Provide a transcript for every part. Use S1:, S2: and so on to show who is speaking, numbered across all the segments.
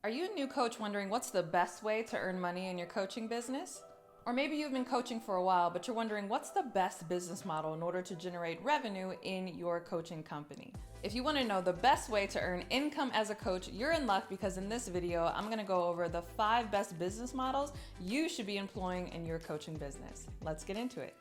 S1: Are you a new coach wondering what's the best way to earn money in your coaching business? Or maybe you've been coaching for a while, but you're wondering what's the best business model in order to generate revenue in your coaching company. If you want to know the best way to earn income as a coach, you're in luck, because in this video, I'm going to go over the 5 best business models you should be employing in your coaching business. Let's get into it.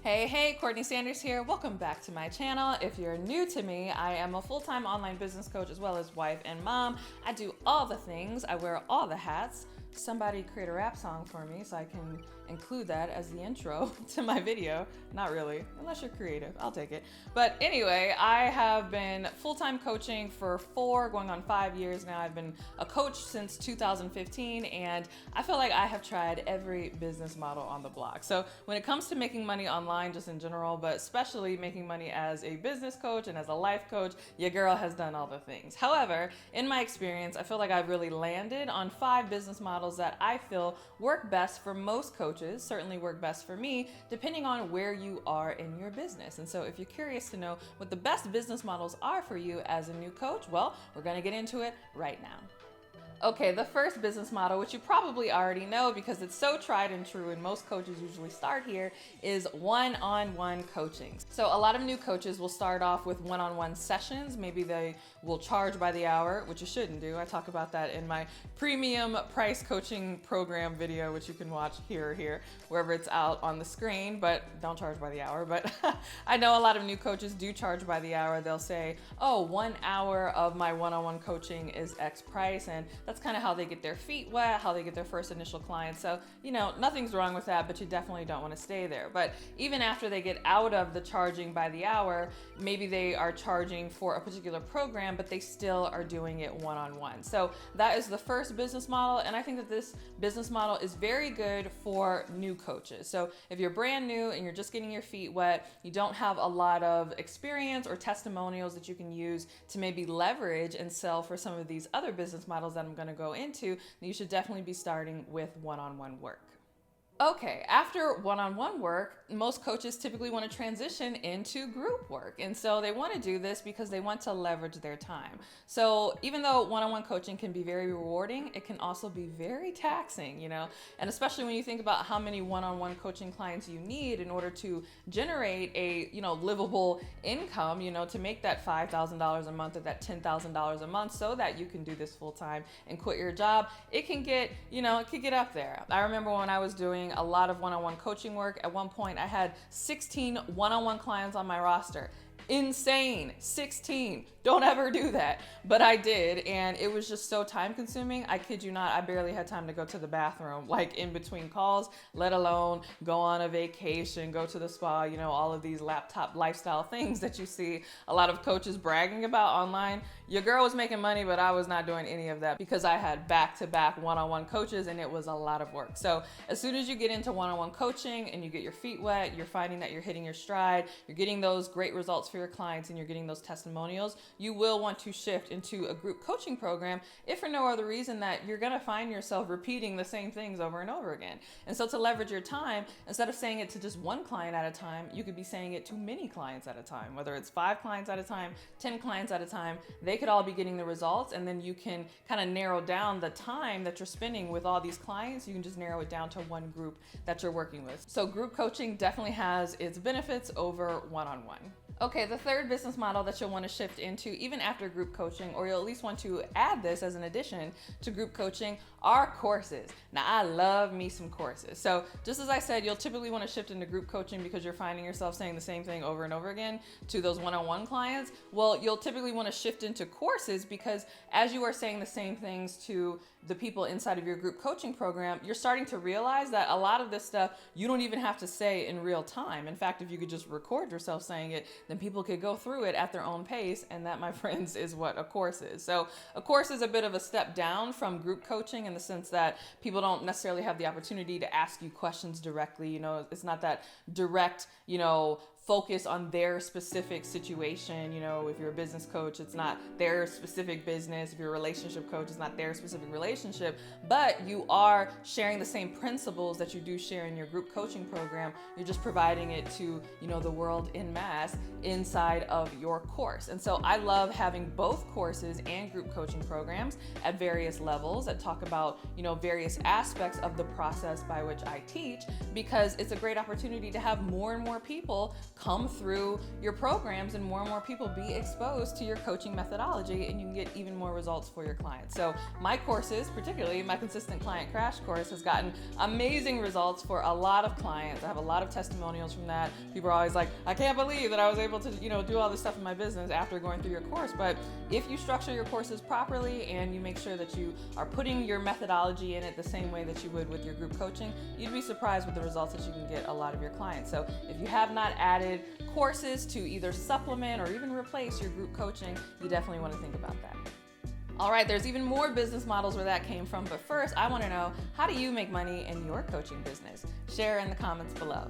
S1: Hey, CourtneyLSanders here. Welcome back to my channel. If you're new to me, I am a full-time online business coach as well as wife and mom. I do all the things. I wear all the hats. Somebody create a rap song for me so I can include that as the intro to my video. Not really, unless you're creative, I'll take it. But anyway, I have been full-time coaching for 4, going on 5 years now. I've been a coach since 2015, and I feel like I have tried every business model on the block. So when it comes to making money online, just in general, but especially making money as a business coach and as a life coach, your girl has done all the things. However, in my experience, I feel like I've really landed on 5 business models that I feel work best for most coaches, certainly work best for me, depending on where you are in your business. And so if you're curious to know what the best business models are for you as a new coach, well, we're gonna get into it right now. Okay, the first business model, which you probably already know because it's so tried and true and most coaches usually start here, is one-on-one coaching. So a lot of new coaches will start off with one-on-one sessions. Maybe they will charge by the hour, which you shouldn't do. I talk about that in my premium price coaching program video, which you can watch here or here, wherever it's out on the screen, but don't charge by the hour. But I know a lot of new coaches do charge by the hour. They'll say, oh, 1 hour of my one-on-one coaching is X price, and that's kind of how they get their feet wet, how they get their first initial clients. So, you know, nothing's wrong with that, but you definitely don't want to stay there. But even after they get out of the charging by the hour, maybe they are charging for a particular program, but they still are doing it one-on-one. So that is the first business model. And I think that this business model is very good for new coaches. So if you're brand new and you're just getting your feet wet, you don't have a lot of experience or testimonials that you can use to maybe leverage and sell for some of these other business models that I'm going to go into, then you should definitely be starting with one-on-one work. Okay, after one-on-one work, most coaches typically want to transition into group work. And so they want to do this because they want to leverage their time. So even though one-on-one coaching can be very rewarding, it can also be very taxing, you know, and especially when you think about how many one-on-one coaching clients you need in order to generate a, you know, livable income, you know, to make that $5,000 a month or that $10,000 a month so that you can do this full time and quit your job. It can get, you know, it could get up there. I remember when I was doing a lot of one-on-one coaching work. At one point, I had 16 one-on-one clients on my roster. Insane, 16. Don't ever do that. But I did, and it was just so time consuming. I kid you not, I barely had time to go to the bathroom, like in between calls, let alone go on a vacation, go to the spa, you know, all of these laptop lifestyle things that you see a lot of coaches bragging about online. Your girl was making money, but I was not doing any of that because I had back-to-back one-on-one coaches, and it was a lot of work. So as soon as you get into one-on-one coaching and you get your feet wet, you're finding that you're hitting your stride, you're getting those great results for your clients, and you're getting those testimonials, you will want to shift into a group coaching program, if for no other reason that you're going to find yourself repeating the same things over and over again. And so to leverage your time, instead of saying it to just one client at a time, you could be saying it to many clients at a time, whether it's 5 clients at a time, 10 clients at a time. They could all be getting the results, and then you can kind of narrow down the time that you're spending with all these clients. You can just narrow it down to one group that you're working with. So group coaching definitely has its benefits over one-on-one. Okay, the third business model that you'll want to shift into even after group coaching, or you'll at least want to add this as an addition to group coaching, are courses. Now, I love me some courses. So just as I said, you'll typically want to shift into group coaching because you're finding yourself saying the same thing over and over again to those one-on-one clients. Well, you'll typically want to shift into courses because as you are saying the same things to the people inside of your group coaching program, you're starting to realize that a lot of this stuff you don't even have to say in real time. In fact, if you could just record yourself saying it, then people could go through it at their own pace, and that, my friends, is what a course is. So a course is a bit of a step down from group coaching in the sense that people don't necessarily have the opportunity to ask you questions directly. You know, it's not that direct, you know, focus on their specific situation. You know, if you're a business coach, it's not their specific business. If you're a relationship coach, it's not their specific relationship, but you are sharing the same principles that you do share in your group coaching program. You're just providing it to, you know, the world en masse inside of your course. And so I love having both courses and group coaching programs at various levels that talk about, you know, various aspects of the process by which I teach, because it's a great opportunity to have more and more people come through your programs and more people be exposed to your coaching methodology, and you can get even more results for your clients. So my courses, particularly my Consistent Client Crash course, has gotten amazing results for a lot of clients. I have a lot of testimonials from that. People are always like, I can't believe that I was able to, you know, do all this stuff in my business after going through your course. But if you structure your courses properly and you make sure that you are putting your methodology in it the same way that you would with your group coaching, you'd be surprised with the results that you can get a lot of your clients. So if you have not added courses to either supplement or even replace your group coaching, you definitely want to think about that. All right, there's even more business models where that came from, but first I want to know, how do you make money in your coaching business? Share in the comments below.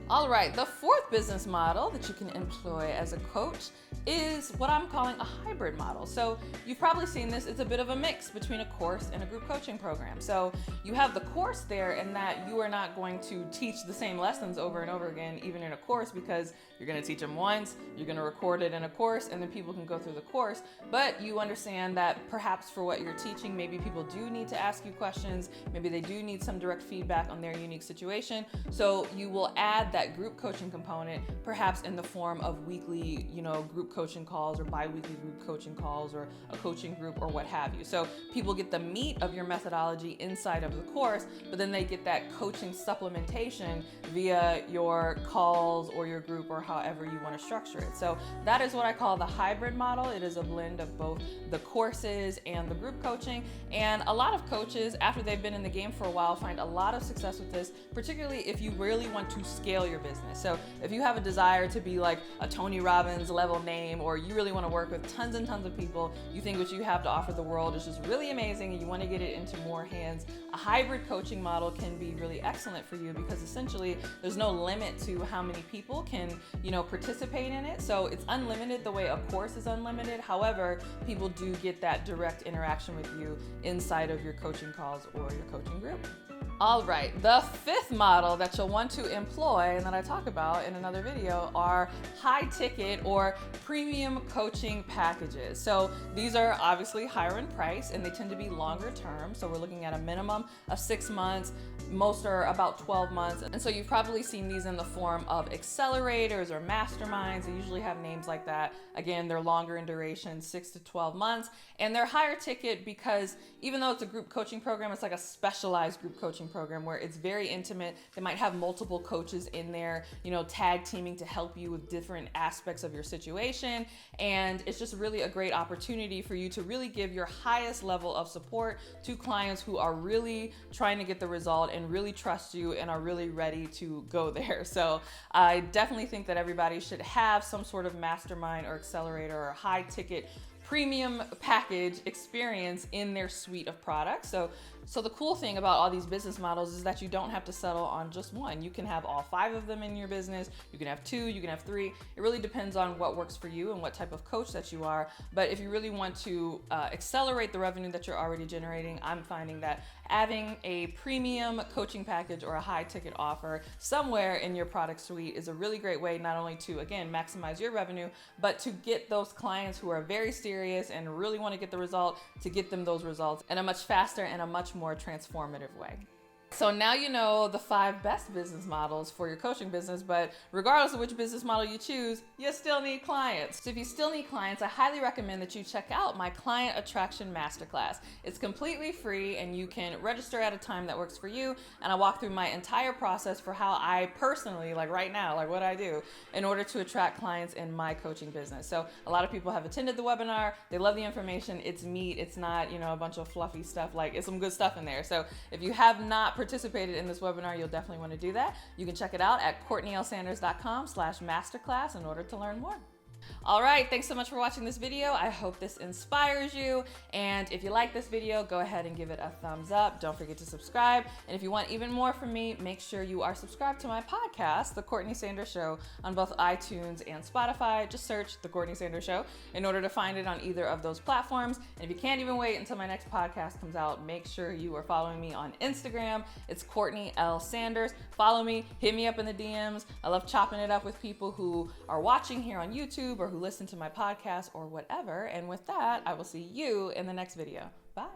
S1: All right, the fourth business model that you can employ as a coach is what I'm calling a hybrid model. So you've probably seen this. It's a bit of a mix between a course and a group coaching program. So you have the course there in that you are not going to teach the same lessons over and over again, even in a course, because you're going to teach them once, you're going to record it in a course, and then people can go through the course. But you understand that perhaps for what you're teaching, maybe people do need to ask you questions. Maybe they do need some direct feedback on their unique situation. So you will add that group coaching component, perhaps in the form of weekly, you know, group coaching calls or bi-weekly group coaching calls or a coaching group or what have you. So people get the meat of your methodology inside of the course, but then they get that coaching supplementation via your calls or your group or however you want to structure it. So that is what I call the hybrid model. It is a blend of both the courses and the group coaching. And a lot of coaches, after they've been in the game for a while, find a lot of success with this, particularly if you really want to scale your business. So if you have a desire to be like a Tony Robbins level name, or you really want to work with tons and tons of people, you think what you have to offer the world is just really amazing and you want to get it into more hands, a hybrid coaching model can be really excellent for you, because essentially there's no limit to how many people can, you know, participate in it. So it's unlimited the way a course is unlimited. However, people do get that direct interaction with you inside of your coaching calls or your coaching group. All right, the fifth model that you'll want to employ and that I talk about in another video are high ticket or premium coaching packages. So these are obviously higher in price and they tend to be longer term. So we're looking at a minimum of 6 months. Most are about 12 months. And so you've probably seen these in the form of accelerators or masterminds. They usually have names like that. Again, they're longer in duration, 6 to 12 months. And they're higher ticket because even though it's a group coaching program, it's like a specialized group coaching program where it's very intimate. They might have multiple coaches in there, you know, tag teaming to help you with different aspects of your situation. And it's just really a great opportunity for you to really give your highest level of support to clients who are really trying to get the result and really trust you and are really ready to go there. So I definitely think that everybody should have some sort of mastermind or accelerator or high ticket premium package experience in their suite of products. So the cool thing about all these business models is that you don't have to settle on just one. You can have all 5 of them in your business. You can have 2, you can have 3. It really depends on what works for you and what type of coach that you are. But if you really want to accelerate the revenue that you're already generating, I'm finding that having a premium coaching package or a high ticket offer somewhere in your product suite is a really great way not only to, again, maximize your revenue, but to get those clients who are very serious and really want to get the result, to get them those results in a much faster and a much more transformative way. So now you know the 5 best business models for your coaching business, but regardless of which business model you choose, you still need clients. So if you still need clients, I highly recommend that you check out my Client Attraction Masterclass. It's completely free and you can register at a time that works for you. And I walk through my entire process for how I personally, like right now, like what I do in order to attract clients in my coaching business. So a lot of people have attended the webinar. They love the information. It's meat. It's not, you know, a bunch of fluffy stuff. Like it's some good stuff in there. So if you have not participated in this webinar, you'll definitely want to do that. You can check it out at CourtneyLSanders.com/masterclass in order to learn more. All right, thanks so much for watching this video. I hope this inspires you. And if you like this video, go ahead and give it a thumbs up. Don't forget to subscribe. And if you want even more from me, make sure you are subscribed to my podcast, The Courtney Sanders Show, on both iTunes and Spotify. Just search The Courtney Sanders Show in order to find it on either of those platforms. And if you can't even wait until my next podcast comes out, make sure you are following me on Instagram. It's CourtneyLSanders. Follow me, hit me up in the DMs. I love chopping it up with people who are watching here on YouTube or who listen to my podcast or whatever. And with that, I will see you in the next video. Bye.